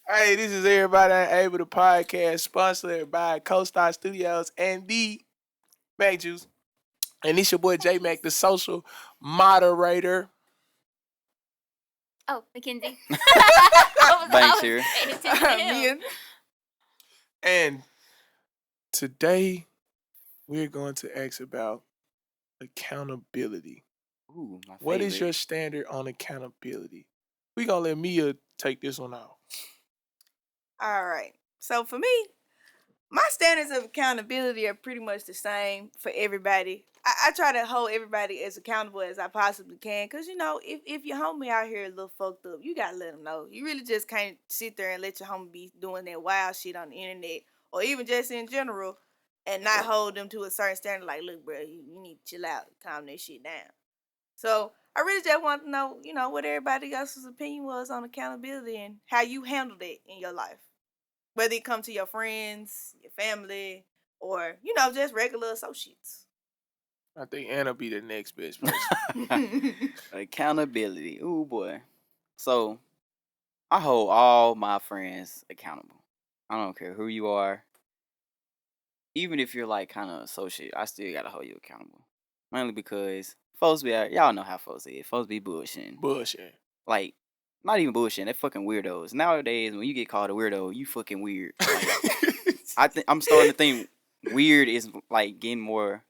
Hey, this is Everybody Ain't Able, the podcast sponsored by CoStar Studios and the Mac Juice. And it's your boy J Mac, the social moderator. Oh, Mackenzie. Banks here. Paying attention to him. And today we're going to ask about accountability. Ooh, my What is favorite. your standard on accountability? We're going to let Mia take this one out. All right. So for me, my standards of accountability are pretty much the same for everybody. I try to hold everybody as accountable as I possibly can. Because, you know, if your homie out here a little fucked up, you got to let them know. You really just can't sit there and let your homie be doing that wild shit on the internet or even just in general and not hold them to a certain standard like, look, bro, you need to chill out, calm that shit down. So I really just want to know, you know, what everybody else's opinion was on accountability and how you handled it in your life. Whether it come to your friends, your family, or, you know, just regular associates. I think Anna be the next best person. Accountability. Ooh, boy. So, I hold all my friends accountable. I don't care who you are. Even if you're like kind of associate, I still gotta hold you accountable. Mainly because folks be out, y'all know how folks is. Folks be bullshitting. Bullshit. Like, not even bullshitting. They're fucking weirdos. Nowadays, when you get called a weirdo, you fucking weird. Like, I'm starting to think weird is like getting more.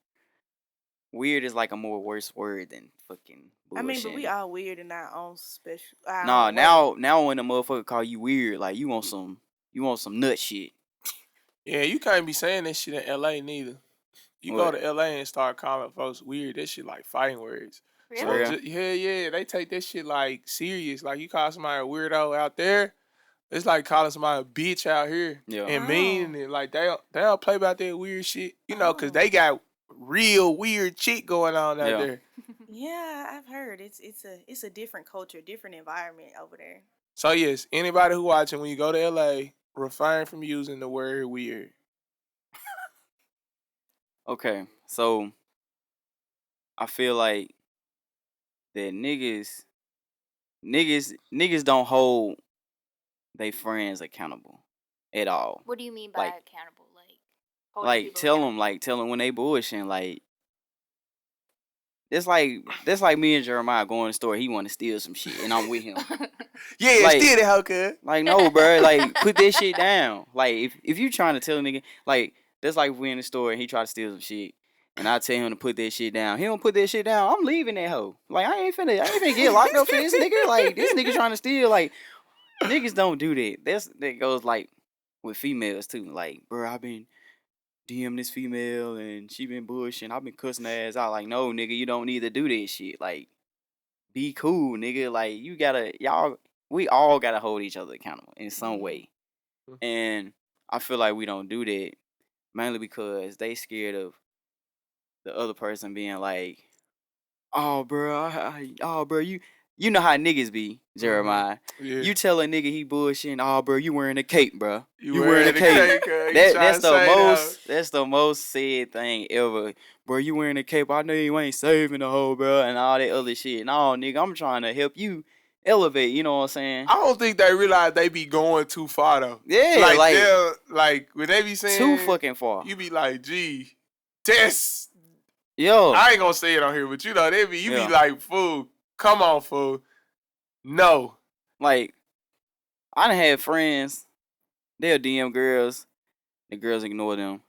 Weird is like a more worse word than fucking bullshit. I mean, but we all weird in our own special. Nah, now when a motherfucker call you weird, like you want some nut shit. Yeah, you can't be saying that shit in LA neither. You What? go to LA and start calling folks weird. That shit like fighting words. Really? So yeah, they take that shit like serious. Like you call somebody a weirdo out there, it's like calling somebody a bitch out here. Yeah. And meaning it. Like they don't play about that weird shit. You know, cause they got real weird shit going on out there. Yeah, I've heard it's a different culture, different environment over there. So yes, anybody who watching when you go to LA, refrain from using the word weird. Okay, so I feel like that niggas don't hold they friends accountable at all. What do you mean by Like- accountable? Like, holding people Tell them when they bullshitting. Like, that's like me and Jeremiah going to the store. He want to steal some shit, and I'm with him. Yeah, Like- steal it, how could? Like, no, bro. Like, put that shit down. Like, if you trying to tell a nigga, like, that's like if we in the store and he try to steal some shit, and I tell him to put that shit down. He don't put that shit down. I'm leaving that hoe. Like, I ain't finna get locked up for this nigga. Like, this nigga trying to steal. Like, niggas don't do that. That goes like with females too. Like, bro, I been DM this female and she been bullshitting. I've been cussing her ass out. Like, no, nigga, you don't need to do that shit. Like, be cool, nigga. Like, we all gotta hold each other accountable in some way. And I feel like we don't do that mainly because they scared of the other person being like, oh, bro, you know how niggas be, Jeremiah. Yeah. You tell a nigga he bullshitting, oh, bro, you wearing a cape, bro. You wearing a cape, That's the most said thing ever. Bro, you wearing a cape. I know you ain't saving the hoe, bro, and all that other shit. No, nigga, I'm trying to help you elevate, you know what I'm saying? I don't think they realize they be going too far though. Yeah, like when they be saying too fucking far. You be like, gee, Tess. Yo. I ain't gonna say it on here, but you know, be Yeah. like, fool, come on, fool. No. Like, I done had friends, they'll DM girls, the girls ignore them.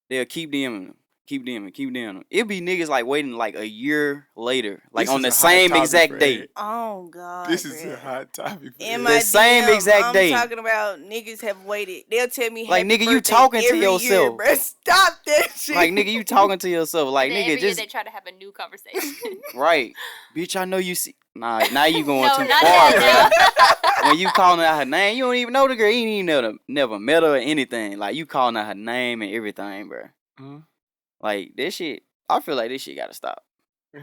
They'll keep DMing them. Keep DMing. It'll be niggas like waiting like a year later, like This on is the a hot same topic exact for day. Ed. Oh God. This is bruh. a hot topic. For In Ed. my The same DM, exact day. I'm talking about niggas have waited. They'll tell me Like, happy nigga, you birthday talking to every yourself. Year, bruh. Stop that shit. Like, nigga, you talking to yourself. Like, And then nigga, every year just they try to have a new conversation. right, bitch. I know you see. Nah, now you going No, too not far, that bro. When you calling out her name, you don't even know the girl. You ain't even never met her or anything. Like, you calling out her name and everything, bro. Mm-hmm. Like, this shit. I feel like this shit gotta stop. I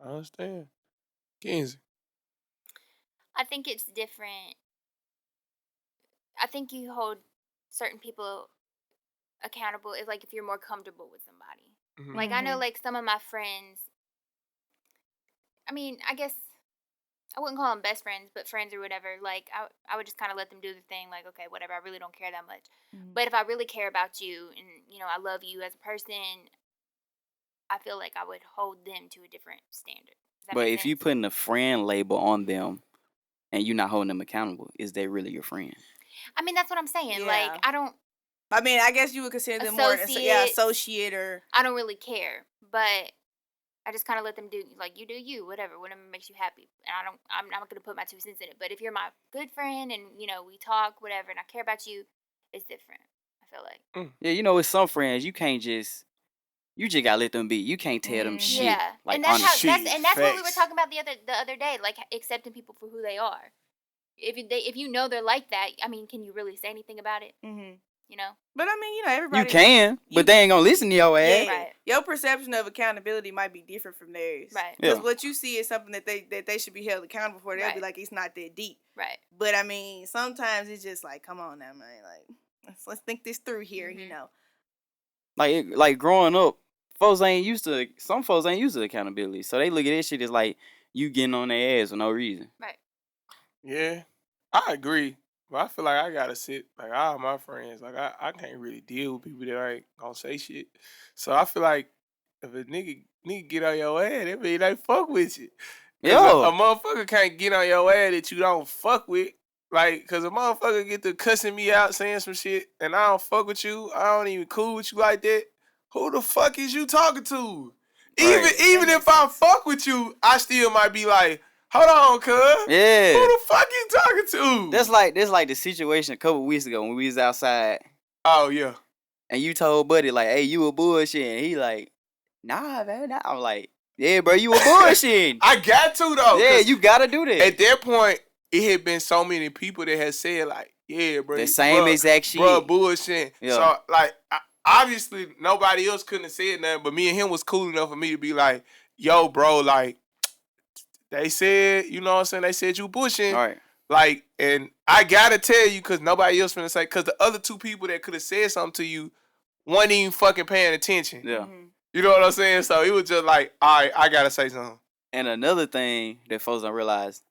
understand. Kenzie. I think it's different. I think you hold certain people accountable if, like, if you're more comfortable with somebody. Mm-hmm. Like, I know, like, some of my friends, I mean, I guess I wouldn't call them best friends, but friends or whatever. Like, I would just kind of let them do their thing. Like, okay, whatever. I really don't care that much. But if I really care about you and, you know, I love you as a person, I feel like I would hold them to a different standard. Does that But make if sense? you putting a friend label on them and you're not holding them accountable, is they really your friend? I mean, that's what I'm saying. Yeah. Like, I mean, I guess you would consider them more associate or. I don't really care, but I just kind of let them do, like, you do you, whatever makes you happy. And I'm not going to put my 2 cents in it. But if you're my good friend and, you know, we talk, whatever, and I care about you, it's different, I feel like. Yeah, you know, with some friends, you just gotta let them be. You can't tell them shit. Yeah, Like, and that's shit, that's what we were facts. talking about the other day, like accepting people for who they are. If you know they're like that, I mean, can you really say anything about it? You know. But I mean, you know, everybody. you can, but they ain't gonna listen to your ass. Yeah, Right. Your perception of accountability might be different from theirs. Right. Because Yeah. what you see is something that they should be held accountable for. They'll be Right. like, it's not that deep. Right. But I mean, sometimes it's just like, come on now, man. Like, let's think this through here. You know. Like growing up, some folks ain't used to accountability, so they look at this shit as like you getting on their ass for no reason. Right. Yeah, I agree. But I feel like I gotta sit like all my friends. Like I can't really deal with people that ain't gonna say shit. So I feel like if a nigga get on your ass, that mean they fuck with you. 'Cause Yo. a motherfucker can't get on your ass that you don't fuck with. Like, cause a motherfucker get to cussing me out saying some shit and I don't fuck with you. I don't even cool with you like that. Who the fuck is you talking to? Right. Even if I fuck with you, I still might be like, hold on, cuz. Yeah. Who the fuck you talking to? That's like the situation a couple weeks ago when we was outside Oh yeah. and you told Buddy like, "Hey, you a bullshit," and he like, "Nah, man." Nah. I'm like, "Yeah, bro, you a bullshit." I got to though. Yeah, 'cause you gotta do that. at that point, it had been so many people that had said like, yeah, bro. The same bruh, exact shit. Bro, bullshit. Yeah. So like, obviously nobody else couldn't have said nothing, but me and him was cool enough for me to be like, yo, bro, like, they said, you know what I'm saying? They said you bullshit. All right. Like, and I gotta tell you, cause nobody else finna say, cause the other two people that could have said something to you weren't even fucking paying attention. Yeah. You know what I'm saying? So it was just like, all right, I gotta say something. And another thing that folks don't realize,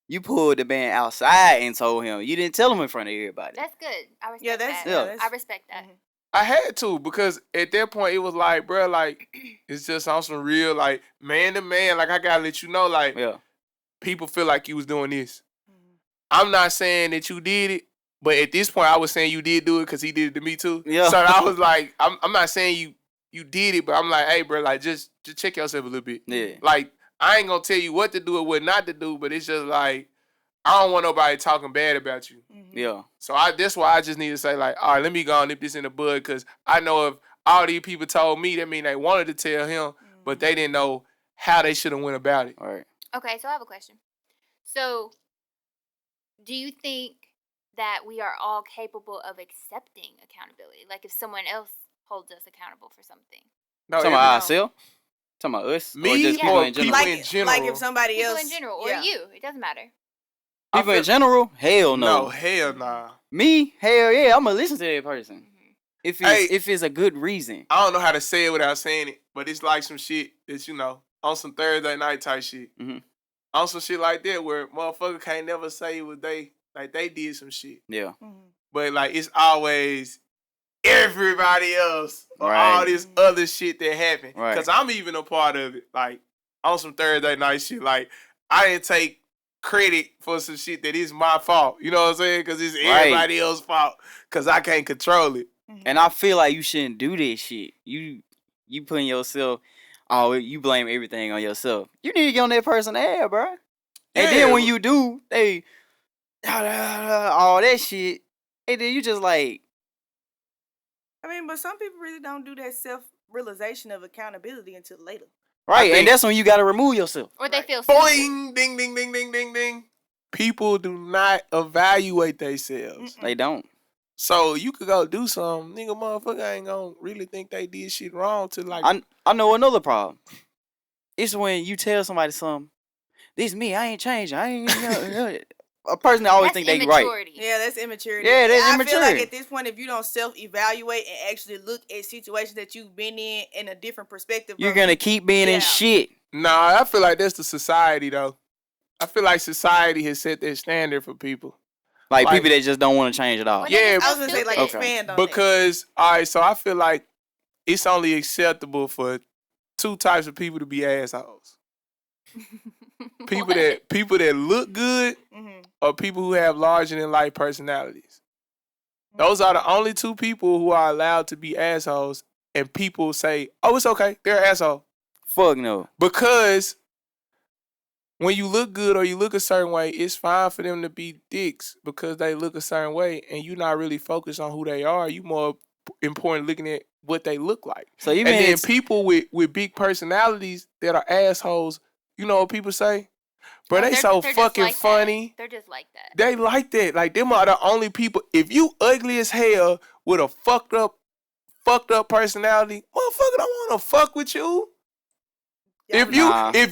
you pulled the man outside and told him. You didn't tell him in front of everybody. That's good. I respect Yeah, that's that. yeah. I respect that. I had to, because at that point it was like, bro, like, it's just on some real, like, man to man. Like, I gotta let you know, like, Yeah. people feel like you was doing this. I'm not saying that you did it, but at this point I was saying you did do it because he did it to me too. Yeah. So I was like, I'm not saying you did it, but I'm like, hey, bro, like, just check yourself a little bit. Yeah. Like, I ain't gonna tell you what to do or what not to do, but it's just like, I don't want nobody talking bad about you. Yeah. So that's why I just need to say, like, all right, let me go and nip this in the bud, because I know if all these people told me, that mean they wanted to tell him, but they didn't know how they should have went about it. All right. Okay, so I have a question. So, do you think that we are all capable of accepting accountability? Like if someone else holds us accountable for something? No, Talking about ourselves? Talking about us? Me or just people or in general? people Like, in general. like if somebody People else in general, or yeah. you. It doesn't matter. People in general? Hell no. No, hell nah. Me? Hell yeah. I'm gonna listen to that person. If it's Hey. if it's a good reason. I don't know how to say it without saying it, but it's like some shit that's, you know, on some Thursday night type shit. Mhm. On some shit like that where motherfucker can't never say what they did some shit. Yeah. But like it's always everybody else or Right. all this other shit that happened. Right. Cause I'm even a part of it. Like on some Thursday night shit. Like I didn't take credit for some shit that is my fault. You know what I'm saying? Cause it's everybody else's fault. Cause I can't control it. And I feel like you shouldn't do this shit. You putting yourself, you blame everything on yourself. You need to get on that person's ass, bro. And then when you do, they all that shit, and then you just like, I mean, but some people really don't do that self-realization of accountability until later. right, think- and that's when you gotta remove yourself. Or they feel stupid. Boing, ding, ding, ding, ding, ding, ding. People do not evaluate themselves. They don't. So you could go do something, nigga, motherfucker ain't gonna really think they did shit wrong to like. I know another problem. It's when you tell somebody something. This me, I ain't changing. I ain't. A person that always That's think they right. immaturity. Yeah, that's immaturity. Yeah, that's I feel immaturity. like at this point, if you don't self-evaluate and actually look at situations that you've been in a different perspective, You're gonna keep being Yeah. in shit. Nah, I feel like that's the society though. I feel like society has set that standard for people. Like people that just don't want to change at all. Well, Yeah, that's I was gonna say like stupid. expand on it. Because all right, so I feel like it's only acceptable for two types of people to be assholes. People that look good or people who have larger than life personalities. Those are the only two people who are allowed to be assholes, and people say, "Oh, it's okay, they're an asshole." Fuck no. Because when you look good or you look a certain way, it's fine for them to be dicks because they look a certain way, and you're not really focused on who they are. You more important looking at what they look like. So you And mean then it's, people with big personalities that are assholes, you know what people say? Bro, they they're so just fucking like that. funny. They're just like that. They like that. Like, them are the only people. If you ugly as hell with a fucked up personality, motherfucker don't want to fuck with you. If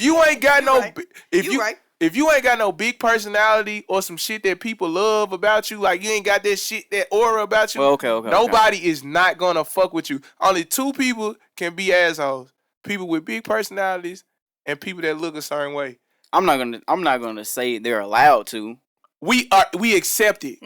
you ain't got no right. if you ain't got no big personality or some shit that people love about you, like you ain't got that aura about you, well, okay. nobody is not gonna fuck with you. Only two people can be assholes: people with big personalities and people that look a certain way. I'm not gonna say they're allowed to. We accept it.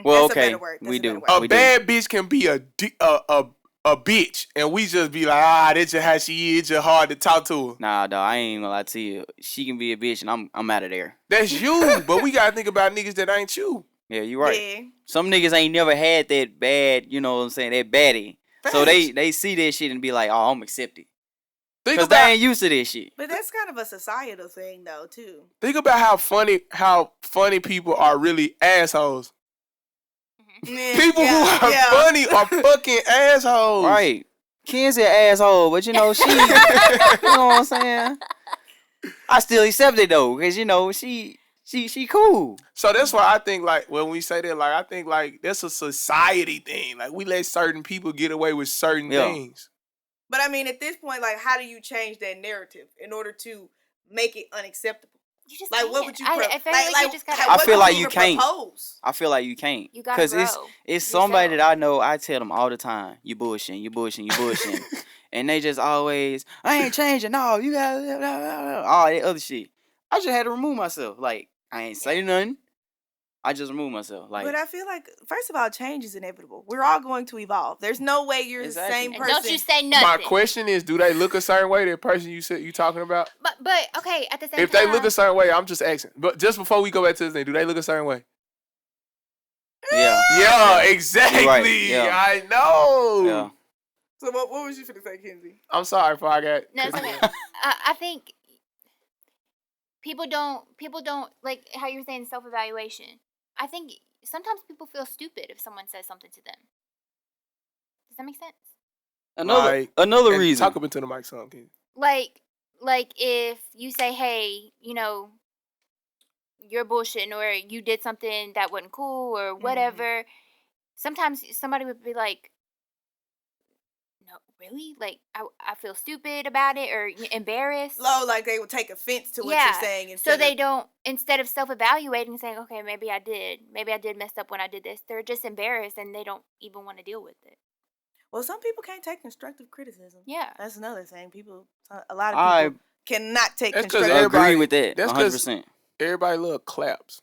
Well, That's okay, a better word. we do. A bad bitch can be a bitch, and we just be like, that's just how she is. It's just hard to talk to her. Nah, dog, I ain't gonna lie to you. She can be a bitch, and I'm out of there. That's you, but we gotta think about niggas that ain't you. Yeah, you right. Yeah. Some niggas ain't never had that bad, you know what I'm saying, that baddie. So Facts. they see that shit and be like, oh, I'm accepted. Think Because they about ain't used to this shit. But that's kind of a societal thing, though, too. think about how funny people are really assholes. People who are funny are fucking assholes. Right. Ken's an asshole, but you know, she, you know what I'm saying? I still accept it though, because you know, she cool. So that's why I think, like, when we say that, like, I think, like, that's a society thing. Like, we let certain people get away with certain things. But I mean, at this point, like, how do you change that narrative in order to make it unacceptable? You just Like, can't. what would you I feel like you just gotta. I feel like you can't. Propose? I feel like you can't. You gotta grow it's somebody yourself. that I know, I tell them all the time, you bullshitting. And they just always, I ain't changing, no, you got all that other shit. I just had to remove myself. Like, I ain't say nothing. I just remove myself. Like, But I feel like, first of all, change is inevitable. We're all going to evolve. There's no way you're the same And person. don't you say nothing. My question is, do they look a certain way, that person you talking about? But okay, at the same time. If they look a certain way, I'm just asking. But just before we go back to this thing, do they look a certain way? yeah. Yeah, exactly. Right, yeah. I know. Yeah. So what was you finna say, Kenzie? I'm sorry if I got. No, it's okay. I think people don't like how you're saying self-evaluation. I think sometimes people feel stupid if someone says something to them. Does that make sense? Another reason. Talk up into the mic, something. Like if you say, hey, you know, you're bullshitting, or you did something that wasn't cool, or whatever. Sometimes somebody would be like, no, really? Like, I feel stupid about it, or embarrassed. Low, like they would take offense to what you're saying. So they don't, instead of self-evaluating and saying, okay, maybe I did mess up when I did this, they're just embarrassed and they don't even want to deal with it. Well, some people can't take constructive criticism. Yeah. That's another thing. A lot of people cannot take constructive I agree with that. That's 100%. Everybody love claps.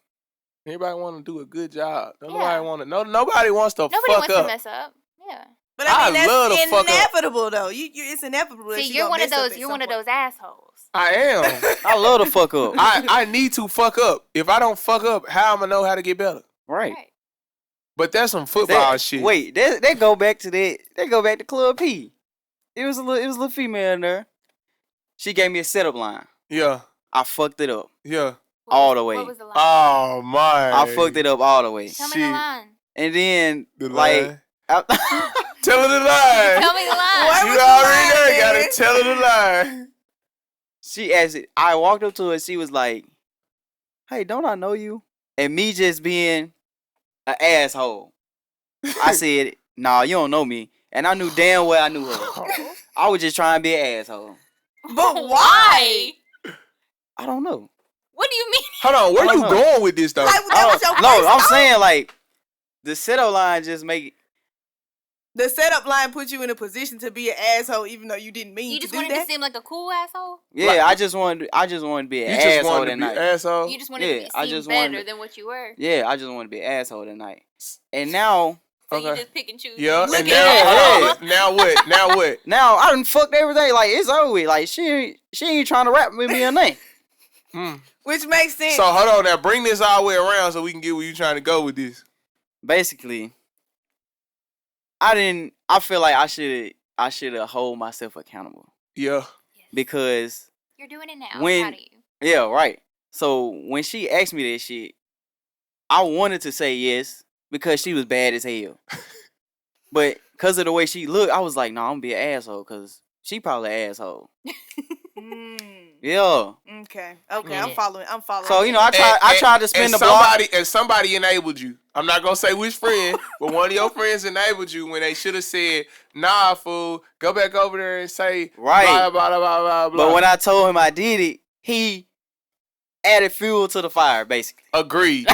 Everybody want to do a good job. Yeah. Nobody wants to Nobody fuck wants up. to mess up. Yeah. But I mean, love to fuck up. that's inevitable, though. It's inevitable. See, you're one of those. You're one of those assholes. I am. I love to fuck up. I need to fuck up. If I don't fuck up, how am I know how to get better? Right. But that's some football shit. Wait, they go back to that. They go back to Club P. It was a little female in there. She gave me a setup line. Yeah. I fucked it up. Yeah. All the way. What was the line? Oh my. I fucked it up all the way. Tell me the line. And then The like line. Tell her the line. Tell me the line. You already know. Gotta tell her the line. she asked it. I walked up to her. She was like, "Hey, don't I know you?" And me just being an asshole, I said, "Nah, you don't know me." And I knew damn well I knew her. I was just trying to be an asshole. But why? I don't know. What do you mean? Hold on, where you going with this though? Like, that was your No, first I'm thought? saying like the setup line just make it. The setup line put you in a position to be an asshole, even though you didn't mean You to just do wanted that. to seem like a cool asshole? Yeah, I just wanted to be an You just asshole wanted that to be night. asshole. You just wanted to seem better than what you were. Yeah, I just wanted to be an asshole that night. And now. So you just pick and choose. Yeah, Look and at now what? Now what? Now I done fucked everything. Like, it's over with. Like, she ain't trying to rap with me or nothing. Which makes sense. So hold on now, bring this all the way around so we can get where you trying to go with this. Basically, I feel like I should have hold myself accountable. Yeah. Because you're doing it now. I'm when proud of you. yeah, right. So when she asked me that shit, I wanted to say yes because she was bad as hell. But because of the way she looked, I was like, no, I'm gonna be an asshole because she probably an asshole. Yeah. Okay. I'm following. So I tried to spin the block. And somebody enabled you. I'm not gonna say which friend, but one of your friends enabled you when they should have said, "Nah, fool, go back over there and say right, blah blah blah blah blah." But when I told him I did it, he added fuel to the fire, basically. Agreed.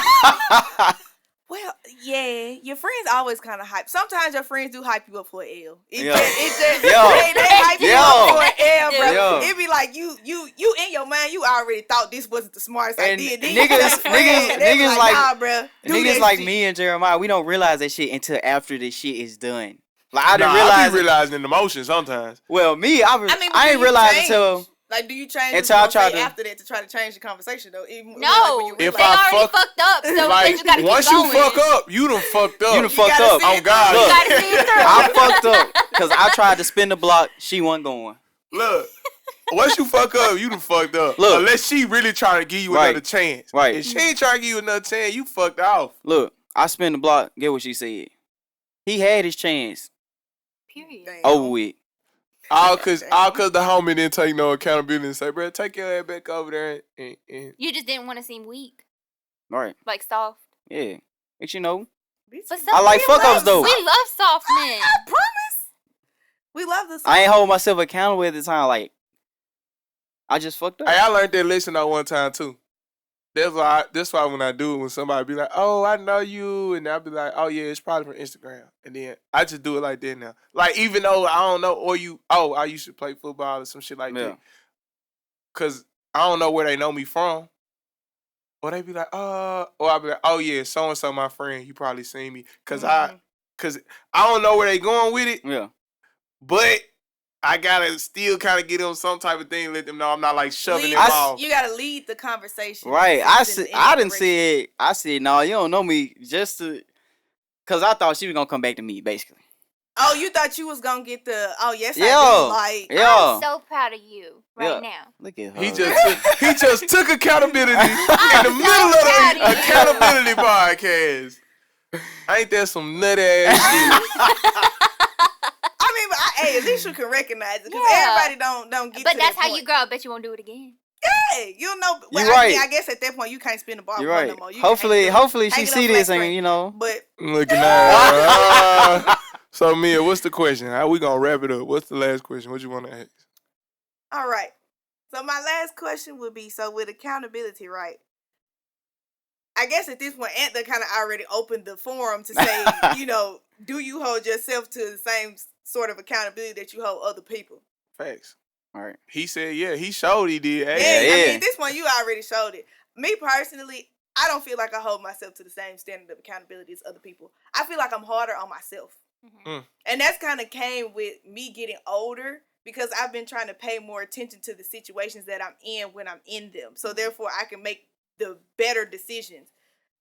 Well, yeah, your friends always kind of hype. Sometimes your friends do hype you up for an L. They hype you up for an L, bro. It be like you in your mind, you already thought this wasn't the smartest idea. Niggas like, nah, bro. Niggas like me and Jeremiah, we don't realize that shit until after this shit is done. Like I didn't realize. I be realizing the emotion sometimes. Well, me, I ain't realized until. Like, do you change until I try to after that to try to change the conversation though? No, if they already fucked up, so like, you gotta once keep you fuck up, you done fucked up. You done fucked up. Oh God, look, you gotta see it through. I fucked up because I tried to spin the block. She wasn't going. Look, once you fuck up, you done fucked up. Look, unless she really trying to give you another chance. Right. If she ain't trying to give you another chance, you fucked off. Look, I spin the block. Get what she said. He had his chance. Period. Over with. All cause the homie didn't take no accountability and say, bro, take your ass back over there and you just didn't want to seem weak. Right. Like soft. Yeah. But you know. But I like fuck ups though. We love soft men. I promise. We love this. I ain't hold myself accountable at the time. Like, I just fucked up. Hey, I learned that lesson on one time too. That's why when I do it, when somebody be like, "Oh, I know you," and I'll be like, "Oh yeah, it's probably from Instagram," and then I just do it like that now. Like even though I don't know, or I used to play football or some shit like that, cause I don't know where they know me from, or they be like, or I'll be like, "Oh yeah, so and so my friend, you probably seen me," cause I don't know where they going with it, but I gotta still kind of get them some type of thing, let them know I'm not like shoving them off. You gotta lead the conversation. Right. I said, no, you don't know me just to, cause I thought she was gonna come back to me, basically. Oh, you thought you was gonna get the, yes, I do. Like, I'm so proud of you right now. Look at her. He just took accountability in the middle of the accountability podcast. Ain't that some nut ass shit? Hey, at least you can recognize it, because everybody don't get. But to that's that how point. you grow. I bet you won't do it again. Yeah, you'll know. Well, You're right. I guess at that point you can't spin the bar no more. You Hopefully she see this and But looking at so Mia, what's the question? How we gonna wrap it up? What's the last question? What you want to ask? All right. So my last question would be: so with accountability, right? I guess at this point, Antha kind of already opened the forum to say, do you hold yourself to the same sort of accountability that you hold other people? Facts. All right. He said, yeah, he showed he did. Yeah. I mean, this one you already showed it. Me personally, I don't feel like I hold myself to the same standard of accountability as other people. I feel like I'm harder on myself. Mm-hmm. And that's kind of came with me getting older, because I've been trying to pay more attention to the situations that I'm in when I'm in them. So therefore I can make the better decisions.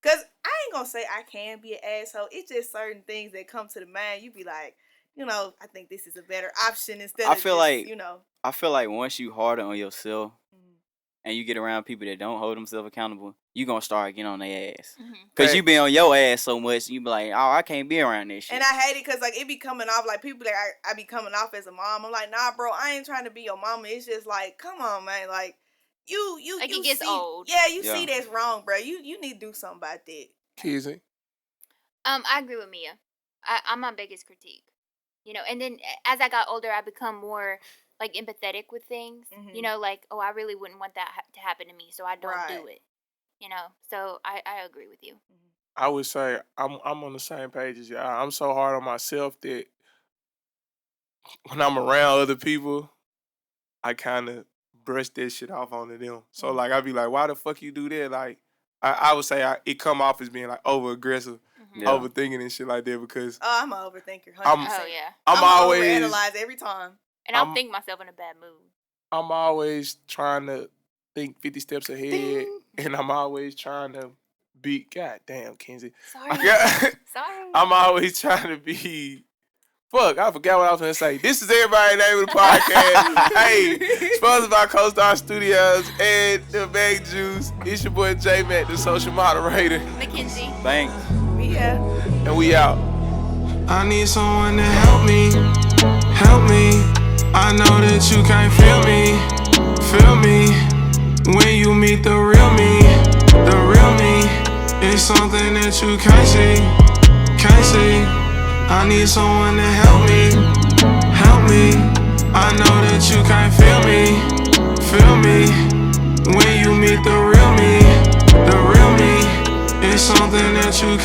Because I ain't going to say I can be an asshole. It's just certain things that come to the mind. You be like, I think this is a better option instead of I feel like once you harder on yourself and you get around people that don't hold themselves accountable, you going to start getting on their ass. Because you be on your ass so much, you be like, oh, I can't be around this shit. And I hate it because, like, it be coming off, like, people that I be coming off as a mom. I'm like, nah, bro, I ain't trying to be your mama. It's just like, come on, man. Like, it gets old. Yeah, see that's wrong, bro. You need to do something about that. Kizzy. I agree with Mia. I'm my biggest critique. And then as I got older, I become more like empathetic with things. Mm-hmm. Like, oh, I really wouldn't want that to happen to me, so I don't do it. So I agree with you. I would say I'm on the same page as y'all. I'm so hard on myself that when I'm around other people, I kind of brush that shit off onto them. So like I be like, why the fuck you do that? Like I would say it come off as being like over aggressive, Mm-hmm. Yeah. overthinking and shit like that because Oh, I'm an overthinker. 100%. Oh yeah. I'm always overanalyze every time. And I'll think myself in a bad mood. I'm always trying to think 50 steps ahead, Ding. and I'm always trying to be. God damn, Kenzie. Sorry. Sorry. I'm always trying to be. Fuck, I forgot what I was gonna say. This is Everybody Ain't Able the podcast. Hey, sponsored by CoStar Studios and the Bag Juice. It's your boy J Matt, the social moderator, Mackenzie. Thanks. Yeah. and we out. I need someone to help me, help me. I know that you can't feel me when you meet the real me. The real me is something that you can't see, can't see. I need someone to help me, help me. I know that you can't feel me when you meet the real me. The real me is something that you